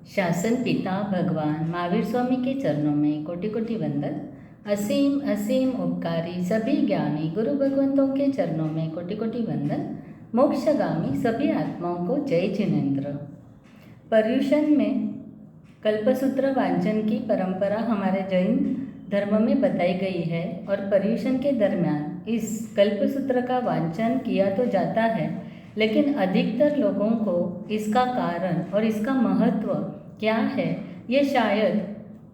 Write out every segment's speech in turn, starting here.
शासन पिता भगवान महावीर स्वामी के चरणों में कोटि कोटि वंदन। असीम असीम उपकारी सभी ज्ञानी गुरु भगवंतों के चरणों में कोटि कोटि वंदन। मोक्षगामी सभी आत्माओं को जय जिनेन्द्र। पर्युषण में कल्पसूत्र वांचन की परंपरा हमारे जैन धर्म में बताई गई है और पर्युषण के दरमियान इस कल्पसूत्र का वांचन किया तो जाता है, लेकिन अधिकतर लोगों को इसका कारण और इसका महत्व क्या है ये शायद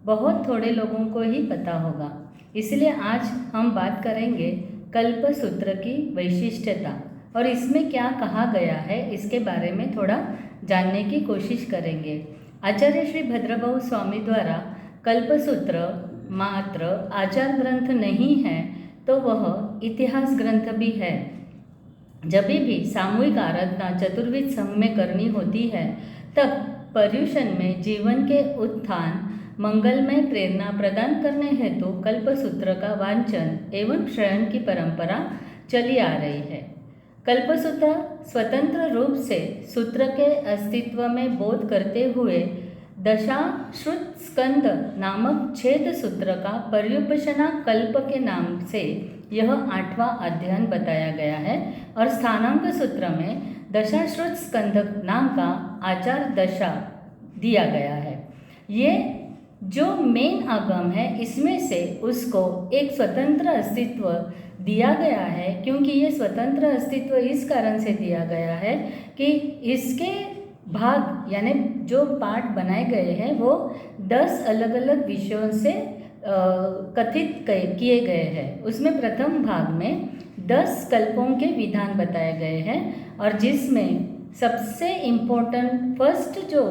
बहुत थोड़े लोगों को ही पता होगा। इसलिए आज हम बात करेंगे कल्पसूत्र की वैशिष्ट्यता और इसमें क्या कहा गया है इसके बारे में थोड़ा जानने की कोशिश करेंगे। आचार्य श्री भद्रभाऊ स्वामी द्वारा कल्पसूत्र मात्र आचार ग्रंथ नहीं है तो वह इतिहास ग्रंथ भी है। जब भी सामूहिक आराधना चतुर्विध संघ में करनी होती है तब पर्युषण में जीवन के उत्थान मंगलमय प्रेरणा प्रदान करने हेतु कल्पसूत्र का वांचन एवं श्रवण की परंपरा चली आ रही है। कल्पसूत्र स्वतंत्र रूप से सूत्र के अस्तित्व में बोध करते हुए दशाश्रुत स्कंद नामक छेद सूत्र का पर्युपशना कल्प के नाम से यह 8वां अध्ययन बताया गया है और स्थानांक सूत्र में दशाश्रुत स्कंद नाम का आचार दशा दिया गया है। ये जो मेन आगम है इसमें से उसको एक स्वतंत्र अस्तित्व दिया गया है, क्योंकि ये स्वतंत्र अस्तित्व इस कारण से दिया गया है कि इसके भाग यानी जो पाठ बनाए गए हैं वो 10 अलग अलग विषयों से कथित किए गए हैं। उसमें प्रथम भाग में 10 कल्पों के विधान बताए गए हैं और जिसमें सबसे इम्पोर्टेंट फर्स्ट जो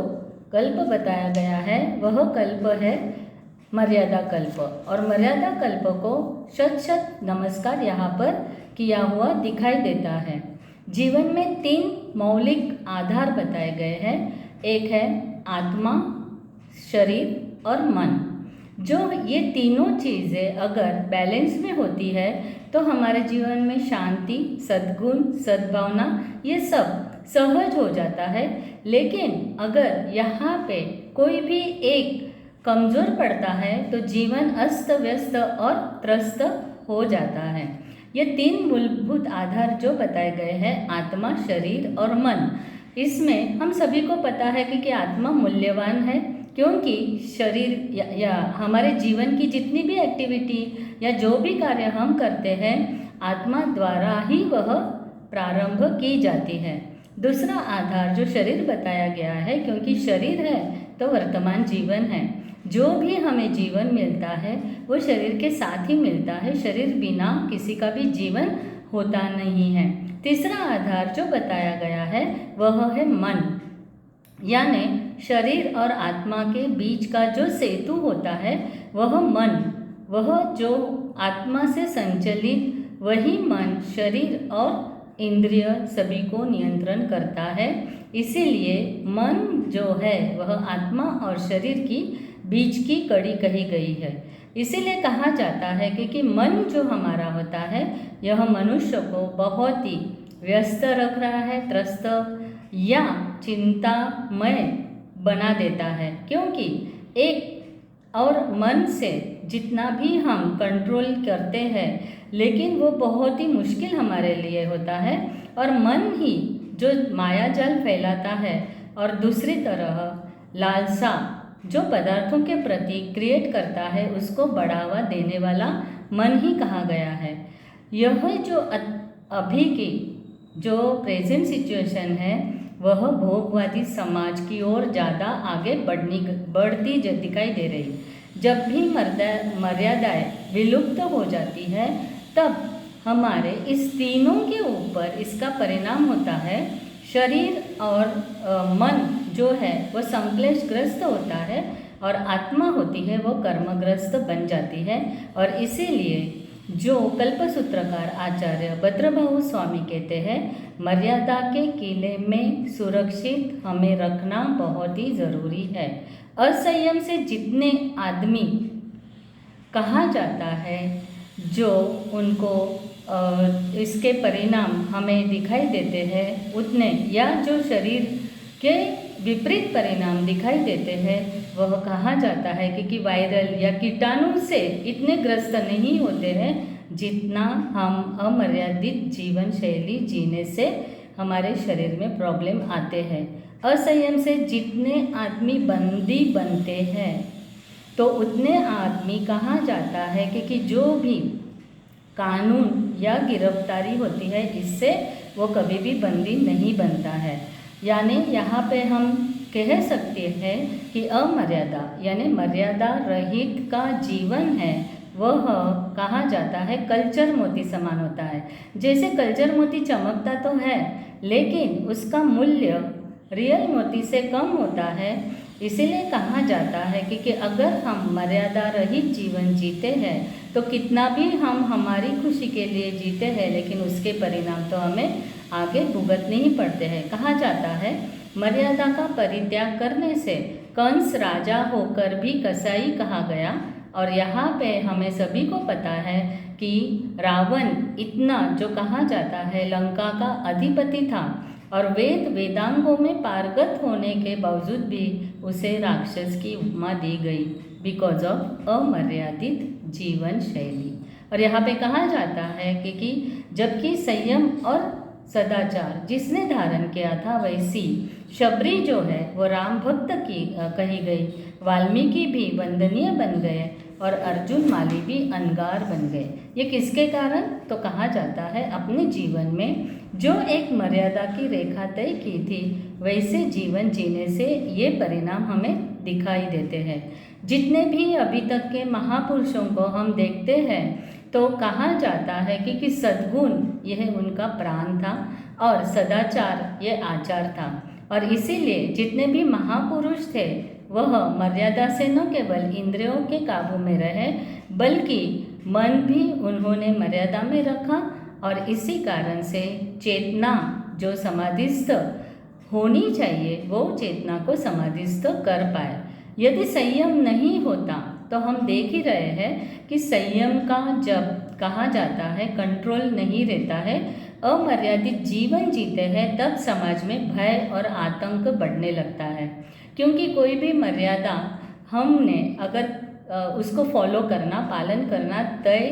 कल्प बताया गया है वह कल्प है मर्यादा कल्प, और मर्यादा कल्प को शत शत नमस्कार यहाँ पर किया हुआ दिखाई देता है। जीवन में 3 मौलिक आधार बताए गए हैं। एक है आत्मा, शरीर और मन। जो ये तीनों चीज़ें अगर बैलेंस में होती है तो हमारे जीवन में शांति, सद्गुण, सद्भावना ये सब सहज हो जाता है। लेकिन अगर यहाँ पे कोई भी एक कमज़ोर पड़ता है तो जीवन अस्त व्यस्त और त्रस्त हो जाता है। ये 3 मूलभूत आधार जो बताए गए हैं आत्मा, शरीर और मन, इसमें हम सभी को पता है कि आत्मा मूल्यवान है, क्योंकि शरीर या हमारे जीवन की जितनी भी एक्टिविटी या जो भी कार्य हम करते हैं आत्मा द्वारा ही वह प्रारंभ की जाती है। दूसरा आधार जो शरीर बताया गया है, क्योंकि शरीर है तो वर्तमान जीवन है। जो भी हमें जीवन मिलता है वो शरीर के साथ ही मिलता है, शरीर बिना किसी का भी जीवन होता नहीं है। तीसरा आधार जो बताया गया है वह है मन, यानी शरीर और आत्मा के बीच का जो सेतु होता है वह मन, वह जो आत्मा से संचालित वही मन शरीर और इंद्रिय सभी को नियंत्रण करता है। इसीलिए मन जो है वह आत्मा और शरीर की बीच की कड़ी कही गई है। इसीलिए कहा जाता है कि मन जो हमारा होता है यह मनुष्य को बहुत ही व्यस्त रख रहा है, त्रस्त या चिंतामय बना देता है, क्योंकि एक और मन से जितना भी हम कंट्रोल करते हैं लेकिन वो बहुत ही मुश्किल हमारे लिए होता है, और मन ही जो माया जाल फैलाता है और दूसरी तरह लालसा जो पदार्थों के प्रति क्रिएट करता है उसको बढ़ावा देने वाला मन ही कहा गया है। यह जो अभी की जो प्रेजेंट सिचुएशन है वह भोगवादी समाज की ओर ज़्यादा आगे बढ़ती दिखाई दे रही। जब भी मर्यादाएं विलुप्त हो जाती है तब हमारे इस तीनों के ऊपर इसका परिणाम होता है। शरीर और मन जो है वो संक्लेशग्रस्त होता है और आत्मा होती है वो कर्मग्रस्त बन जाती है। और इसीलिए जो कल्पसूत्रकार आचार्य भद्रभाऊ स्वामी कहते हैं मर्यादा के किले में सुरक्षित हमें रखना बहुत ही ज़रूरी है। असंयम से जितने आदमी कहा जाता है जो उनको इसके परिणाम हमें दिखाई देते हैं उतने, या जो शरीर के विपरीत परिणाम दिखाई देते हैं, वह कहा जाता है कि वायरल या कीटाणु से इतने ग्रस्त नहीं होते हैं जितना हम अमर्यादित जीवन शैली जीने से हमारे शरीर में प्रॉब्लम आते हैं। असंयम से जितने आदमी बंदी बनते हैं तो उतने आदमी कहा जाता है कि जो भी कानून या गिरफ्तारी होती है इससे वो कभी भी बंदी नहीं बनता है। यानी यहाँ पे हम कह सकते हैं कि अमर्यादा यानी मर्यादा रहित का जीवन है वह कहा जाता है कल्चर मोती समान होता है। जैसे कल्चर मोती चमकता तो है लेकिन उसका मूल्य रियल मोती से कम होता है, इसीलिए कहा जाता है कि अगर हम मर्यादा रहित जीवन जीते हैं तो कितना भी हम हमारी खुशी के लिए जीते हैं लेकिन उसके परिणाम तो हमें आगे भुगतने ही पड़ते हैं। कहा जाता है मर्यादा का परित्याग करने से कंस राजा होकर भी कसाई कहा गया। और यहाँ पे हमें सभी को पता है कि रावण इतना जो कहा जाता है लंका का अधिपति था और वेदांगों में पारंगत होने के बावजूद भी उसे राक्षस की उपमा दी गई बिकॉज ऑफ अमर्यादित जीवन शैली। और यहाँ पे कहा जाता है कि जबकि संयम और सदाचार जिसने धारण किया था वैसी शबरी जो है वो राम भक्त की कही गई, वाल्मीकि भी वंदनीय बन गए और अर्जुन माली भी अनगार बन गए। ये किसके कारण? तो कहा जाता है अपने जीवन में जो एक मर्यादा की रेखा तय की थी वैसे जीवन जीने से ये परिणाम हमें दिखाई देते हैं। जितने भी अभी तक के महापुरुषों को हम देखते हैं तो कहा जाता है कि सद्गुण यह उनका प्राण था और सदाचार ये आचार था। और इसीलिए जितने भी महापुरुष थे वह मर्यादा से न केवल इंद्रियों के काबू में रहे बल्कि मन भी उन्होंने मर्यादा में रखा और इसी कारण से चेतना जो समाधिस्थ होनी चाहिए वो चेतना को समाधिस्थ कर पाए। यदि संयम नहीं होता तो हम देख ही रहे हैं कि संयम का जब कहा जाता है कंट्रोल नहीं रहता है, अमर्यादित जीवन जीते हैं तब समाज में भय और आतंक बढ़ने लगता है। क्योंकि कोई भी मर्यादा हमने अगर उसको फॉलो करना पालन करना तय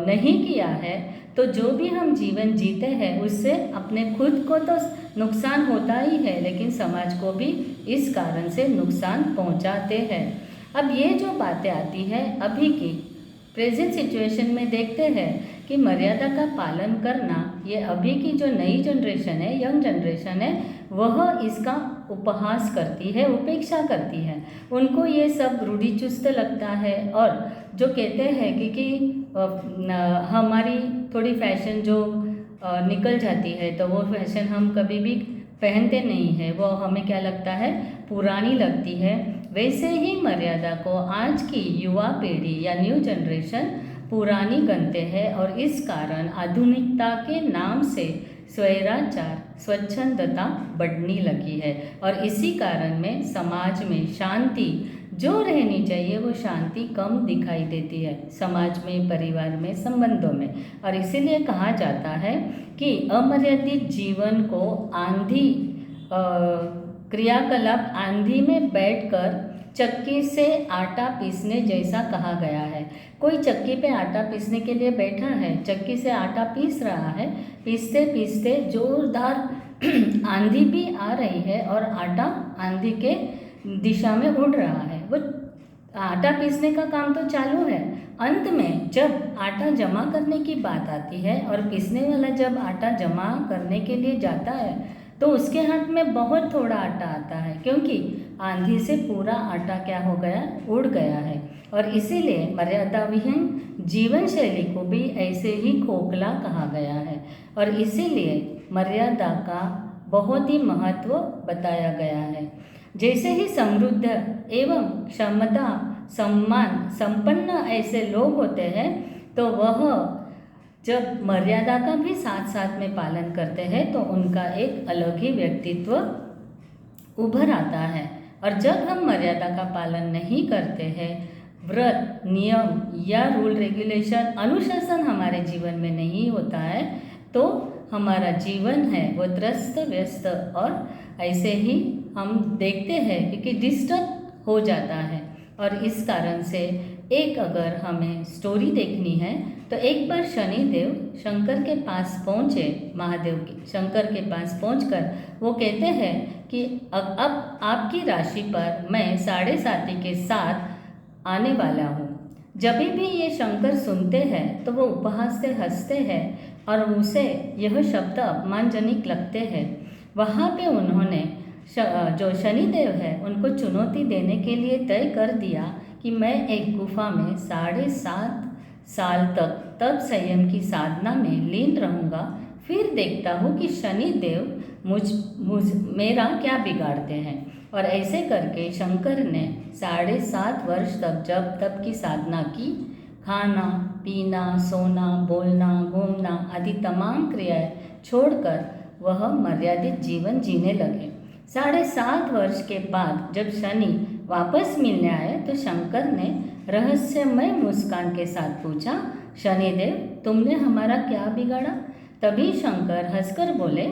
नहीं किया है तो जो भी हम जीवन जीते हैं उससे अपने खुद को तो नुकसान होता ही है लेकिन समाज को भी इस कारण से नुकसान पहुंचाते हैं। अब ये जो बातें आती हैं अभी की प्रेजेंट सिचुएशन में देखते हैं कि मर्यादा का पालन करना ये अभी की जो नई जनरेशन है यंग जनरेशन है वह इसका उपहास करती है, उपेक्षा करती है। उनको ये सब रूढ़िचुस्त लगता है और जो कहते हैं कि हमारी थोड़ी फैशन जो निकल जाती है तो वो फैशन हम कभी भी पहनते नहीं हैं, वो हमें क्या लगता है पुरानी लगती है। वैसे ही मर्यादा को आज की युवा पीढ़ी या न्यू जनरेशन पुरानी गणते हैं और इस कारण आधुनिकता के नाम से स्वैराचार स्वच्छंदता बढ़ने लगी है और इसी कारण में समाज में शांति जो रहनी चाहिए वो शांति कम दिखाई देती है समाज में, परिवार में, संबंधों में। और इसीलिए कहा जाता है कि अमर्यादित जीवन को आंधी क्रियाकलाप आंधी में बैठकर चक्की से आटा पीसने जैसा कहा गया है। कोई चक्की पे आटा पीसने के लिए बैठा है, चक्की से आटा पीस रहा है, पीसते पीसते जोरदार आंधी भी आ रही है और आटा आंधी के दिशा में उड़ रहा है। वो आटा पीसने का काम तो चालू है। अंत में जब आटा जमा करने की बात आती है और पीसने वाला जब आटा जमा करने के लिए जाता है तो उसके हाथ में बहुत थोड़ा आटा आता है क्योंकि आंधी से पूरा आटा क्या हो गया, उड़ गया है। और इसीलिए मर्यादा विहीन जीवन शैली को भी ऐसे ही खोखला कहा गया है और इसीलिए मर्यादा का बहुत ही महत्व बताया गया है। जैसे ही समृद्ध एवं क्षमता सम्मान संपन्न ऐसे लोग होते हैं तो वह जब मर्यादा का भी साथ साथ में पालन करते हैं तो उनका एक अलग ही व्यक्तित्व उभर आता है। और जब हम मर्यादा का पालन नहीं करते हैं, व्रत नियम या रूल रेगुलेशन अनुशासन हमारे जीवन में नहीं होता है तो हमारा जीवन है वो त्रस्त व्यस्त और ऐसे ही हम देखते हैं क्योंकि डिस्टर्ब हो जाता है। और इस कारण से एक अगर हमें स्टोरी देखनी है तो एक बार शनिदेव शंकर के पास पहुँचे, महादेव के शंकर के पास पहुंचकर वो कहते हैं कि अब आपकी राशि पर मैं 7.5 के साथ आने वाला हूँ। जब भी ये शंकर सुनते हैं तो वो उपहास से हंसते हैं और उसे यह शब्द अपमानजनक लगते हैं। वहाँ पे उन्होंने जो शनिदेव है उनको चुनौती देने के लिए तय कर दिया कि मैं एक गुफा में 7.5 साल तक संयम की साधना में लीन रहूँगा, फिर देखता हूँ कि शनिदेव मेरा क्या बिगाड़ते हैं। और ऐसे करके शंकर ने 7.5 वर्ष तक जब तप की साधना की, खाना पीना सोना बोलना घूमना आदि तमाम क्रियाएं छोड़कर वह मर्यादित जीवन जीने लगे। 7.5 वर्ष के बाद जब शनि वापस मिलने आए तो शंकर ने रहस्यमय मुस्कान के साथ पूछा, शनिदेव तुमने हमारा क्या बिगाड़ा? तभी शंकर हंसकर बोले,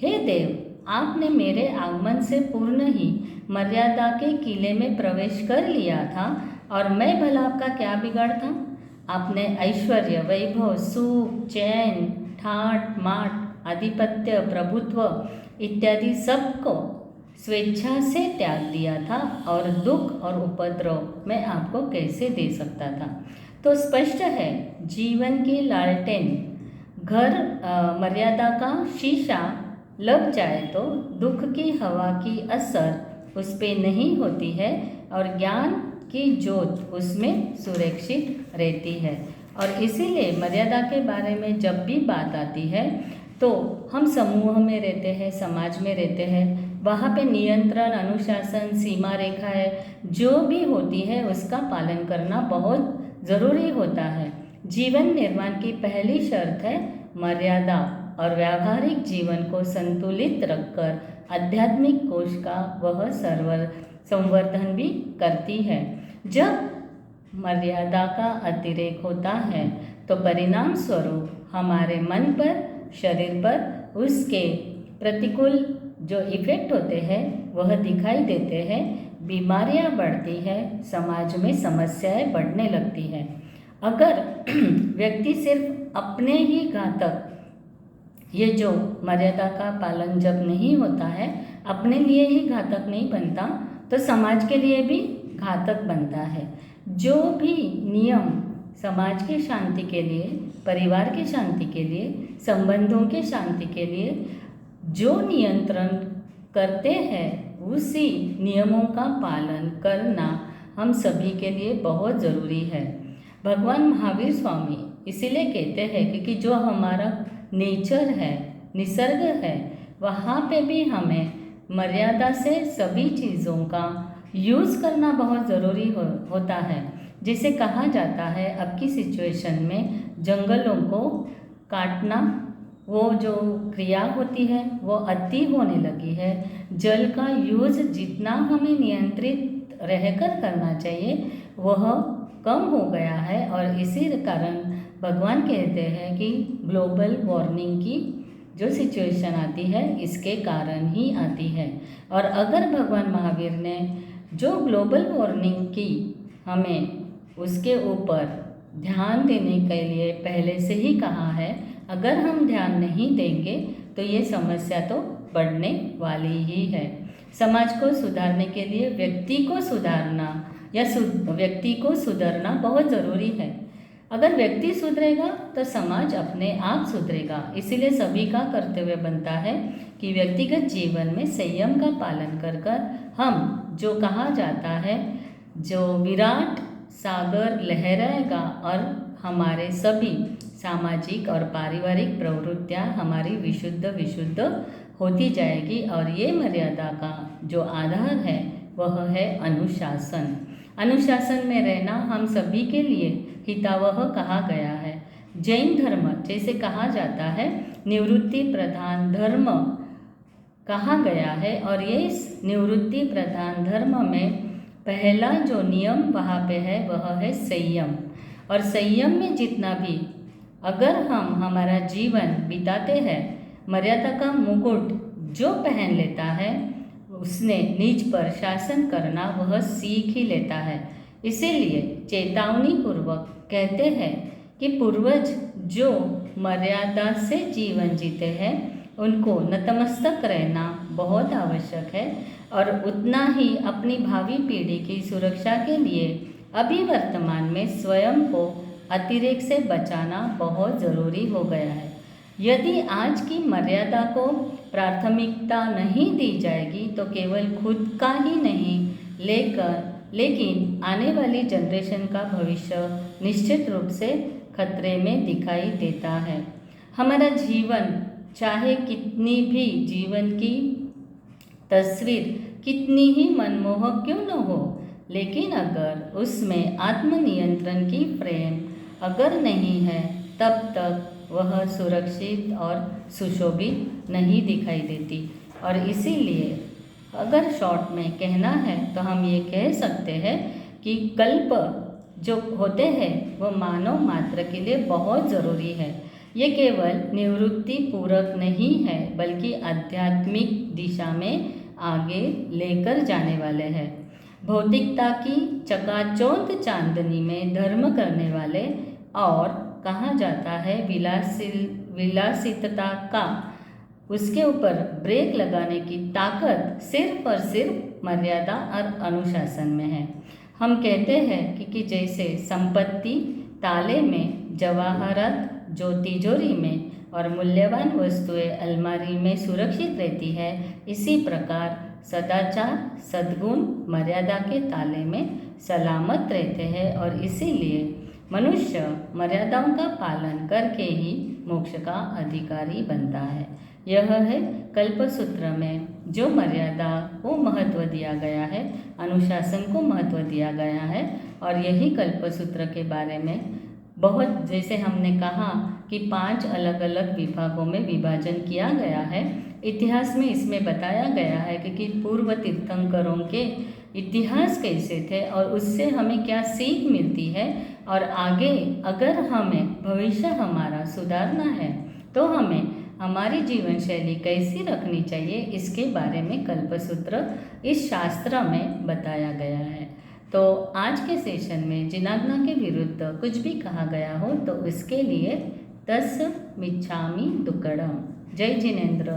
हे देव, आपने मेरे आगमन से पूर्ण ही मर्यादा के किले में प्रवेश कर लिया था और मैं भला आपका क्या बिगाड़ता? आपने ऐश्वर्य वैभव सुख चैन ठाट माट आधिपत्य प्रभुत्व इत्यादि सबको स्वेच्छा से त्याग दिया था और दुख और उपद्रव मैं आपको कैसे दे सकता था? तो स्पष्ट है, जीवन की लालटेन घर मर्यादा का शीशा लग जाए तो दुख की हवा की असर उस पर नहीं होती है और ज्ञान की ज्योत उसमें सुरक्षित रहती है। और इसीलिए मर्यादा के बारे में जब भी बात आती है तो हम समूह में रहते हैं, समाज में रहते हैं, वहाँ पे नियंत्रण अनुशासन सीमा रेखा है जो भी होती है उसका पालन करना बहुत ज़रूरी होता है। जीवन निर्माण की पहली शर्त है मर्यादा और व्यावहारिक जीवन को संतुलित रखकर आध्यात्मिक कोश का वह संवर्धन भी करती है। जब मर्यादा का अतिरेक होता है तो परिणाम स्वरूप हमारे मन पर शरीर पर उसके प्रतिकूल जो इफ़ेक्ट होते हैं वह दिखाई देते हैं, बीमारियां बढ़ती है, समाज में समस्याएं बढ़ने लगती हैं। अगर व्यक्ति सिर्फ अपने ही घातक, ये जो मर्यादा का पालन जब नहीं होता है, अपने लिए ही घातक नहीं बनता तो समाज के लिए भी घातक बनता है। जो भी नियम समाज की शांति के लिए, परिवार की शांति के लिए, संबंधों के शांति के लिए जो नियंत्रण करते हैं उसी नियमों का पालन करना हम सभी के लिए बहुत ज़रूरी है। भगवान महावीर स्वामी इसीलिए कहते हैं क्योंकि जो हमारा नेचर है, निसर्ग है, वहाँ पे भी हमें मर्यादा से सभी चीज़ों का यूज़ करना बहुत ज़रूरी होता है। जिसे कहा जाता है अब की सिचुएशन में जंगलों को काटना, वो जो क्रिया होती है वो अति होने लगी है। जल का यूज़ जितना हमें नियंत्रित रहकर करना चाहिए वह कम हो गया है और इसी कारण भगवान कहते हैं कि ग्लोबल वार्मिंग की जो सिचुएशन आती है इसके कारण ही आती है। और अगर भगवान महावीर ने जो ग्लोबल वार्मिंग की हमें उसके ऊपर ध्यान देने के लिए पहले से ही कहा है, अगर हम ध्यान नहीं देंगे तो ये समस्या तो बढ़ने वाली ही है। समाज को सुधारने के लिए व्यक्ति को सुधारना या व्यक्ति को सुधरना बहुत ज़रूरी है। अगर व्यक्ति सुधरेगा तो समाज अपने आप सुधरेगा। इसीलिए सभी का कर्तव्य बनता है कि व्यक्तिगत जीवन में संयम का पालन कर हम जो कहा जाता है जो विराट सागर लहराएगा और हमारे सभी सामाजिक और पारिवारिक प्रवृत्तियाँ हमारी विशुद्ध होती जाएगी। और ये मर्यादा का जो आधार है वह है अनुशासन। अनुशासन में रहना हम सभी के लिए हितावह कहा गया है। जैन धर्म जैसे कहा जाता है निवृत्ति प्रधान धर्म कहा गया है और ये इस निवृत्ति प्रधान धर्म में पहला जो नियम वहाँ पे है वह है संयम। और संयम में जितना भी अगर हम हमारा जीवन बिताते हैं मर्यादा का मुकुट जो पहन लेता है उसने निज पर शासन करना वह सीख ही लेता है। इसीलिए चेतावनी पूर्वक कहते हैं कि पूर्वज जो मर्यादा से जीवन जीते हैं उनको नतमस्तक रहना बहुत आवश्यक है और उतना ही अपनी भावी पीढ़ी की सुरक्षा के लिए अभी वर्तमान में स्वयं को अतिरेक से बचाना बहुत ज़रूरी हो गया है। यदि आज की मर्यादा को प्राथमिकता नहीं दी जाएगी तो केवल खुद का ही नहीं लेकिन आने वाली जनरेशन का भविष्य निश्चित रूप से खतरे में दिखाई देता है। हमारा जीवन चाहे कितनी भी जीवन की तस्वीर कितनी ही मनमोहक क्यों न हो, लेकिन अगर उसमें आत्मनियंत्रण की फ्रेम अगर नहीं है तब तक वह सुरक्षित और सुशोभित नहीं दिखाई देती। और इसीलिए अगर शॉर्ट में कहना है तो हम ये कह सकते हैं कि कल्प जो होते हैं वह मानव मात्र के लिए बहुत ज़रूरी है। ये केवल निवृत्ति पूरक नहीं है बल्कि आध्यात्मिक दिशा में आगे लेकर जाने वाले हैं। भौतिकता की चकाचौंध चांदनी में धर्म करने वाले और कहा जाता है विलासितता का उसके ऊपर ब्रेक लगाने की ताकत सिर्फ और सिर्फ मर्यादा और अनुशासन में है। हम कहते हैं कि जैसे संपत्ति ताले में, जवाहरात जो तिजोरी में और मूल्यवान वस्तुएं अलमारी में सुरक्षित रहती है, इसी प्रकार सदाचार सद्गुण मर्यादा के ताले में सलामत रहते हैं। और इसीलिए मनुष्य मर्यादाओं का पालन करके ही मोक्ष का अधिकारी बनता है। यह है कल्पसूत्र में जो मर्यादा को महत्व दिया गया है, अनुशासन को महत्व दिया गया है। और यही कल्पसूत्र के बारे में बहुत, जैसे हमने कहा कि 5 अलग अलग विभागों में विभाजन किया गया है। इतिहास में इसमें बताया गया है कि पूर्व तीर्थंकरों के इतिहास कैसे थे और उससे हमें क्या सीख मिलती है, और आगे अगर हमें भविष्य हमारा सुधारना है तो हमें हमारी जीवन शैली कैसी रखनी चाहिए, इसके बारे में कल्पसूत्र इस शास्त्र में बताया गया है। तो आज के सेशन में जिनाज्ञा के विरुद्ध कुछ भी कहा गया हो तो उसके लिए तस् मिच्छामि दुक्कडम। जय जिनेंद्र।